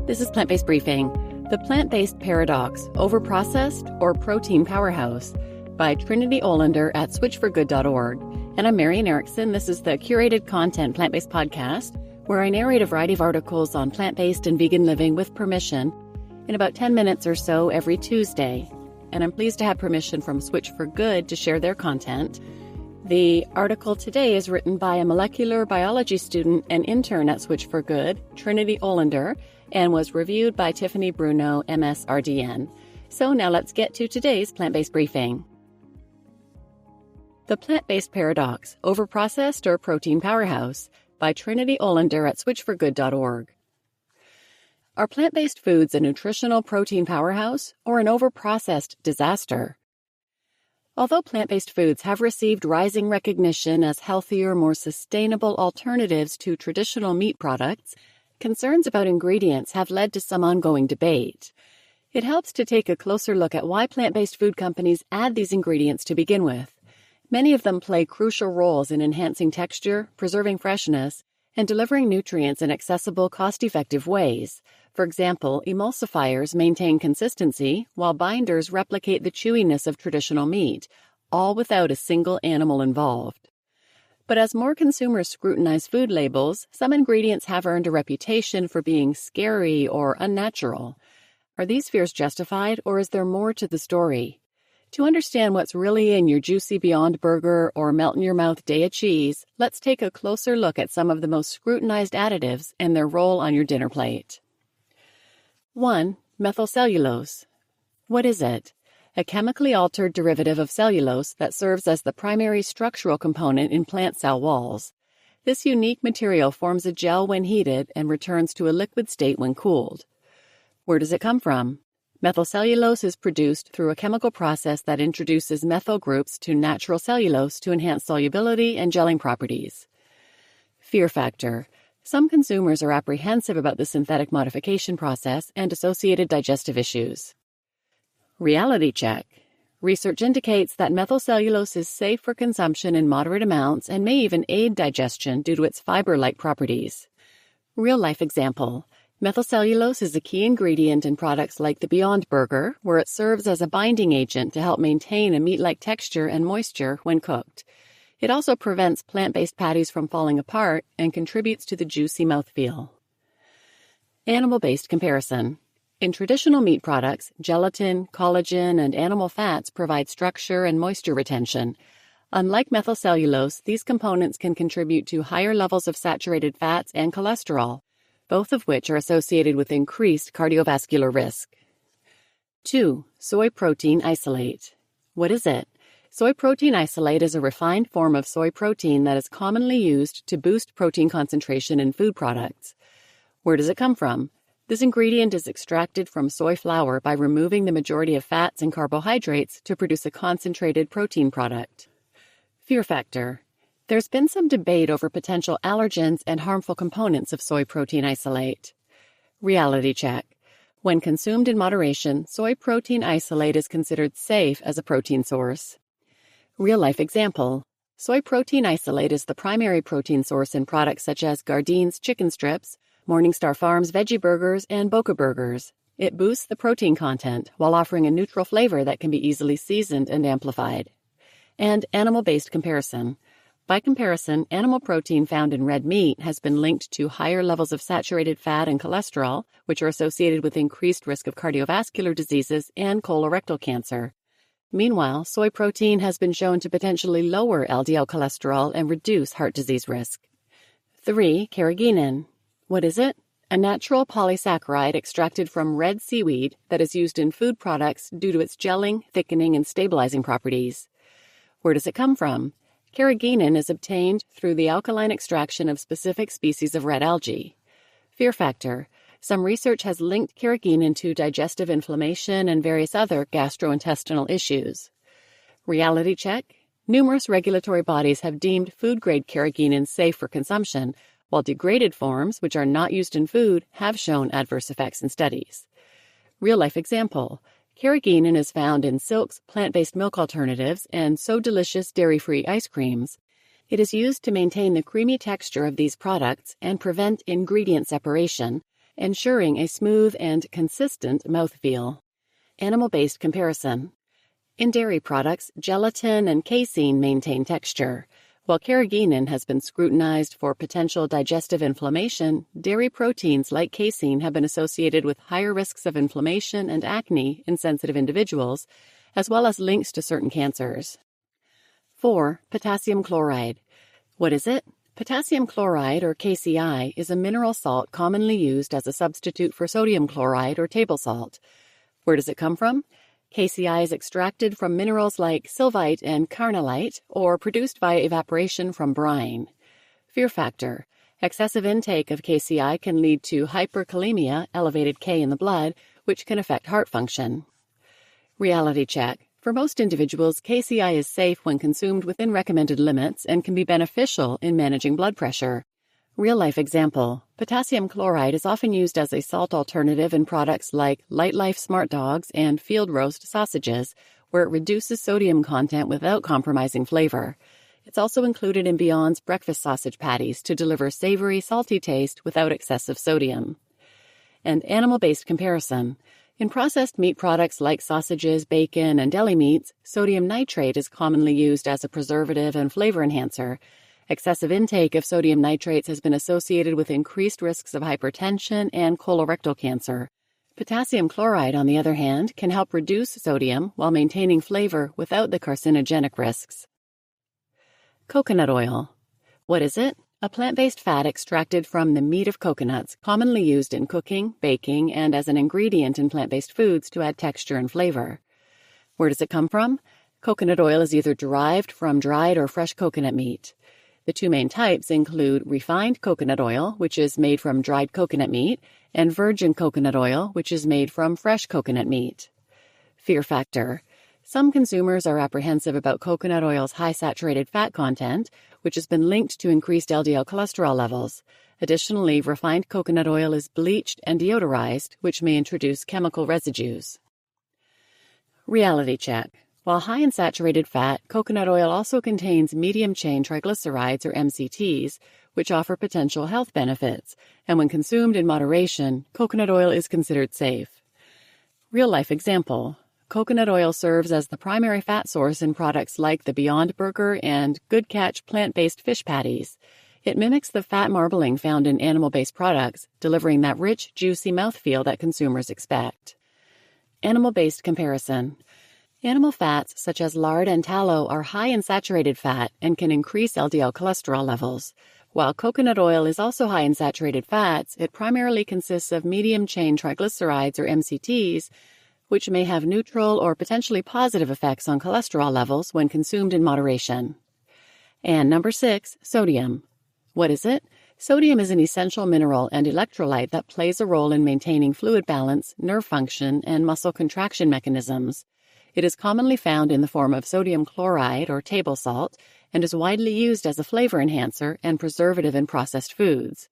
This is Plant-Based Briefing, The Plant-Based Paradox, Overprocessed or Protein-Powerhouse by Trinity Olander at switchforgood.org. And I'm Marian Erickson. This is the curated content plant-based podcast where I narrate a variety of articles on plant-based and vegan living with permission in about 10 minutes or so every Tuesday. And I'm pleased to have permission from Switch for Good to share their content. The article today is written by a molecular biology student and intern at Switch for Good, Trinity Olander, and was reviewed by Tiffany Bruno, MSRDN. So now let's get to today's plant-based briefing. The Plant-Based Paradox, Overprocessed or Protein-Powerhouse by Trinity Olander at switchforgood.org. Are plant-based foods a nutritional protein powerhouse or an overprocessed disaster? Although plant-based foods have received rising recognition as healthier, more sustainable alternatives to traditional meat products, concerns about ingredients have led to some ongoing debate. It helps to take a closer look at why plant-based food companies add these ingredients to begin with. Many of them play crucial roles in enhancing texture, preserving freshness, and delivering nutrients in accessible, cost-effective ways. For example, emulsifiers maintain consistency, while binders replicate the chewiness of traditional meat, all without a single animal involved. But as more consumers scrutinize food labels, some ingredients have earned a reputation for being scary or unnatural. Are these fears justified, or is there more to the story? To understand what's really in your juicy Beyond Burger or melt-in-your-mouth Daiya cheese, let's take a closer look at some of the most scrutinized additives and their role on your dinner plate. 1. Methylcellulose. What is it? A chemically altered derivative of cellulose that serves as the primary structural component in plant cell walls. This unique material forms a gel when heated and returns to a liquid state when cooled. Where does it come from? Methylcellulose is produced through a chemical process that introduces methyl groups to natural cellulose to enhance solubility and gelling properties. Fear factor. Some consumers are apprehensive about the synthetic modification process and associated digestive issues. Reality check. Research indicates that methylcellulose is safe for consumption in moderate amounts and may even aid digestion due to its fiber-like properties. Real-life example. Methylcellulose is a key ingredient in products like the Beyond Burger, where it serves as a binding agent to help maintain a meat-like texture and moisture when cooked. It also prevents plant-based patties from falling apart and contributes to the juicy mouthfeel. Animal-based comparison. In traditional meat products, gelatin, collagen, and animal fats provide structure and moisture retention. Unlike methylcellulose, these components can contribute to higher levels of saturated fats and cholesterol, both of which are associated with increased cardiovascular risk. 2. Soy protein isolate. What is it? Soy protein isolate is a refined form of soy protein that is commonly used to boost protein concentration in food products. Where does it come from? This ingredient is extracted from soy flour by removing the majority of fats and carbohydrates to produce a concentrated protein product. Fear factor. There's been some debate over potential allergens and harmful components of soy protein isolate. Reality check. When consumed in moderation, soy protein isolate is considered safe as a protein source. Real-life example. Soy protein isolate is the primary protein source in products such as Gardein's chicken strips, Morningstar Farms veggie burgers, and Boca burgers. It boosts the protein content while offering a neutral flavor that can be easily seasoned and amplified. And animal-based comparison. By comparison, animal protein found in red meat has been linked to higher levels of saturated fat and cholesterol, which are associated with increased risk of cardiovascular diseases and colorectal cancer. Meanwhile, soy protein has been shown to potentially lower LDL cholesterol and reduce heart disease risk. 3. Carrageenan. What is it? A natural polysaccharide extracted from red seaweed that is used in food products due to its gelling, thickening, and stabilizing properties. Where does it come from? Carrageenan is obtained through the alkaline extraction of specific species of red algae. Fear factor. Some research has linked carrageenan to digestive inflammation and various other gastrointestinal issues. Reality check. Numerous regulatory bodies have deemed food-grade carrageenan safe for consumption, while degraded forms, which are not used in food, have shown adverse effects in studies. Real-life example. Carrageenan is found in Silk's plant-based milk alternatives and So Delicious dairy-free ice creams. It is used to maintain the creamy texture of these products and prevent ingredient separation, ensuring a smooth and consistent mouthfeel. Animal-based comparison. In dairy products, gelatin and casein maintain texture. While carrageenan has been scrutinized for potential digestive inflammation, dairy proteins like casein have been associated with higher risks of inflammation and acne in sensitive individuals, as well as links to certain cancers. 4. Potassium chloride. What is it? Potassium chloride, or KCI, is a mineral salt commonly used as a substitute for sodium chloride or table salt. Where does it come from? KCI is extracted from minerals like sylvite and carnallite, or produced via evaporation from brine. Fear factor. Excessive intake of KCI can lead to hyperkalemia, elevated K in the blood, which can affect heart function. Reality check. For most individuals, KCI is safe when consumed within recommended limits and can be beneficial in managing blood pressure. Real-life example. Potassium chloride is often used as a salt alternative in products like Light Life Smart Dogs and Field Roast sausages, where it reduces sodium content without compromising flavor. It's also included in Beyond's breakfast sausage patties to deliver savory, salty taste without excessive sodium. And animal-based comparison. In processed meat products like sausages, bacon, and deli meats, sodium nitrate is commonly used as a preservative and flavor enhancer. Excessive intake of sodium nitrates has been associated with increased risks of hypertension and colorectal cancer. Potassium chloride, on the other hand, can help reduce sodium while maintaining flavor without the carcinogenic risks. Coconut oil. What is it? A plant-based fat extracted from the meat of coconuts, commonly used in cooking, baking, and as an ingredient in plant-based foods to add texture and flavor. Where does it come from? Coconut oil is either derived from dried or fresh coconut meat. The two main types include refined coconut oil, which is made from dried coconut meat, and virgin coconut oil, which is made from fresh coconut meat. Fear factor. Some consumers are apprehensive about coconut oil's high saturated fat content, which has been linked to increased LDL cholesterol levels. Additionally, refined coconut oil is bleached and deodorized, which may introduce chemical residues. Reality check. While high in saturated fat, coconut oil also contains medium-chain triglycerides, or MCTs, which offer potential health benefits, and when consumed in moderation, coconut oil is considered safe. Real-life example. Coconut oil serves as the primary fat source in products like the Beyond Burger and Good Catch plant-based fish patties. It mimics the fat marbling found in animal-based products, delivering that rich, juicy mouthfeel that consumers expect. Animal-based comparison. Animal fats such as lard and tallow are high in saturated fat and can increase LDL cholesterol levels. While coconut oil is also high in saturated fats, it primarily consists of medium-chain triglycerides, or MCTs, which may have neutral or potentially positive effects on cholesterol levels when consumed in moderation. And number 6, sodium. What is it? Sodium is an essential mineral and electrolyte that plays a role in maintaining fluid balance, nerve function, and muscle contraction mechanisms. It is commonly found in the form of sodium chloride, or table salt, and is widely used as a flavor enhancer and preservative in processed foods.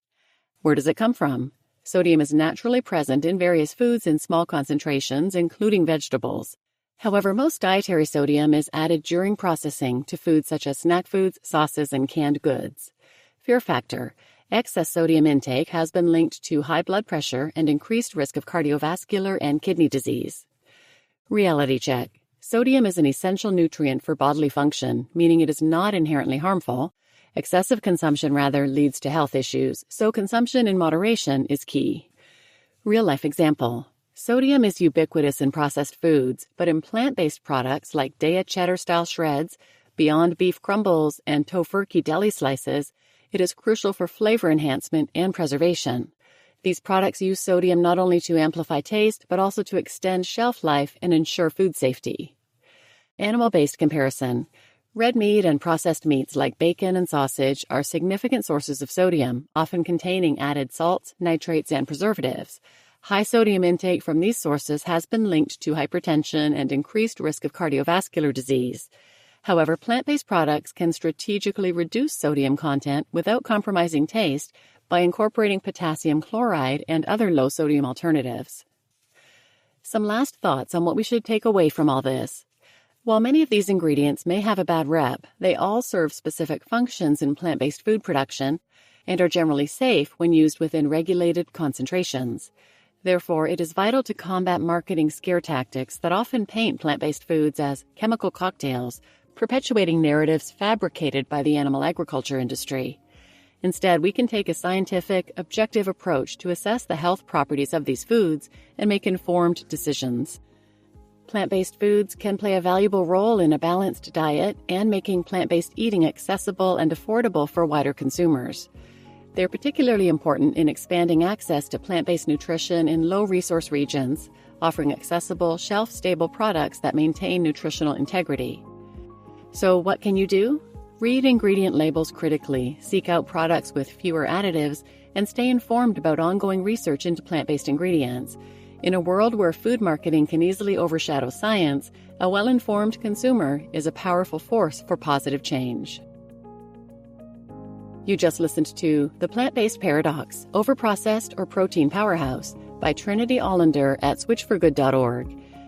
Where does it come from? Sodium is naturally present in various foods in small concentrations, including vegetables. However, most dietary sodium is added during processing to foods such as snack foods, sauces, and canned goods. Fear factor. Excess sodium intake has been linked to high blood pressure and increased risk of cardiovascular and kidney disease. Reality check. Sodium is an essential nutrient for bodily function, meaning it is not inherently harmful. Excessive consumption, rather, leads to health issues, so consumption in moderation is key. Real-life example. Sodium is ubiquitous in processed foods, but in plant-based products like Daiya cheddar-style shreds, Beyond Beef crumbles, and Tofurkey deli slices, it is crucial for flavor enhancement and preservation. These products use sodium not only to amplify taste, but also to extend shelf life and ensure food safety. Animal-based comparison. Red meat and processed meats like bacon and sausage are significant sources of sodium, often containing added salts, nitrates, and preservatives. High sodium intake from these sources has been linked to hypertension and increased risk of cardiovascular disease. However, plant-based products can strategically reduce sodium content without compromising taste by incorporating potassium chloride and other low-sodium alternatives. Some last thoughts on what we should take away from all this. While many of these ingredients may have a bad rep, they all serve specific functions in plant-based food production, and are generally safe when used within regulated concentrations. Therefore, it is vital to combat marketing scare tactics that often paint plant-based foods as chemical cocktails, perpetuating narratives fabricated by the animal agriculture industry. Instead, we can take a scientific, objective approach to assess the health properties of these foods and make informed decisions. Plant-based foods can play a valuable role in a balanced diet and making plant-based eating accessible and affordable for wider consumers. They're particularly important in expanding access to plant-based nutrition in low-resource regions, offering accessible, shelf-stable products that maintain nutritional integrity. So what can you do? Read ingredient labels critically, seek out products with fewer additives, and stay informed about ongoing research into plant-based ingredients. In a world where food marketing can easily overshadow science, a well-informed consumer is a powerful force for positive change. You just listened to The Plant-Based Paradox, Overprocessed or Protein-Powerhouse by Trinity Olander at switchforgood.org.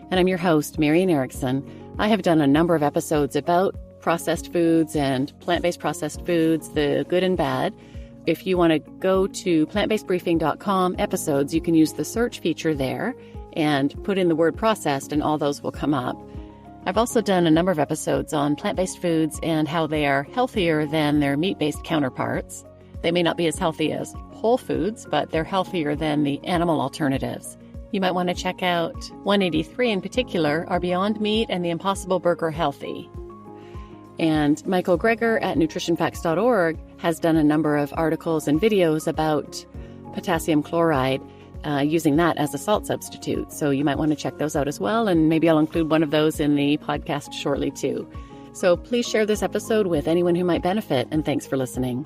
And I'm your host, Marian Erickson. I have done a number of episodes about processed foods and plant-based processed foods, the good and bad. If you want to go to plantbasedbriefing.com episodes, you can use the search feature there and put in the word processed and all those will come up. I've also done a number of episodes on plant-based foods and how they are healthier than their meat-based counterparts. They may not be as healthy as whole foods, but they're healthier than the animal alternatives. You might want to check out 183 in particular, Are Beyond Meat and the Impossible Burger Healthy? And Michael Greger at nutritionfacts.org has done a number of articles and videos about potassium chloride, using that as a salt substitute. So you might want to check those out as well, and maybe I'll include one of those in the podcast shortly too. So please share this episode with anyone who might benefit, and thanks for listening.